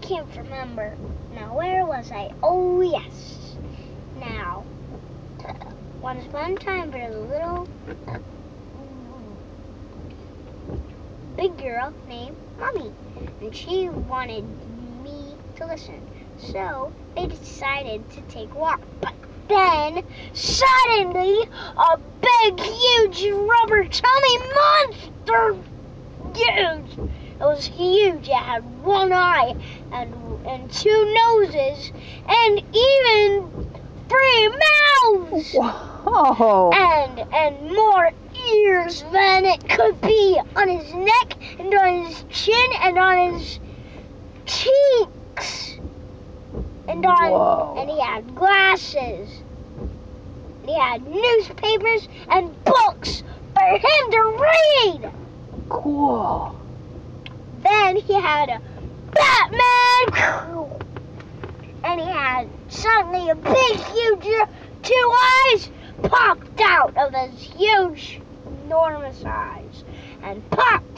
can't remember. Now, where was I? Oh, yes. Now, once upon a time, there was a little big girl named Mommy, and she wanted me to listen. So they decided to take a walk. But then, suddenly, a big, huge rubber tummy monster, huge. It was huge. It had one eye and two noses and even 3 mouths. Whoa! And more ears than it could be on his neck and on his chin and on his cheeks. Whoa. And he had glasses. And he had newspapers and books for him to read. Cool. Then he had a Batman, and he had suddenly a big, huge 2 eyes popped out of his huge, enormous eyes, and popped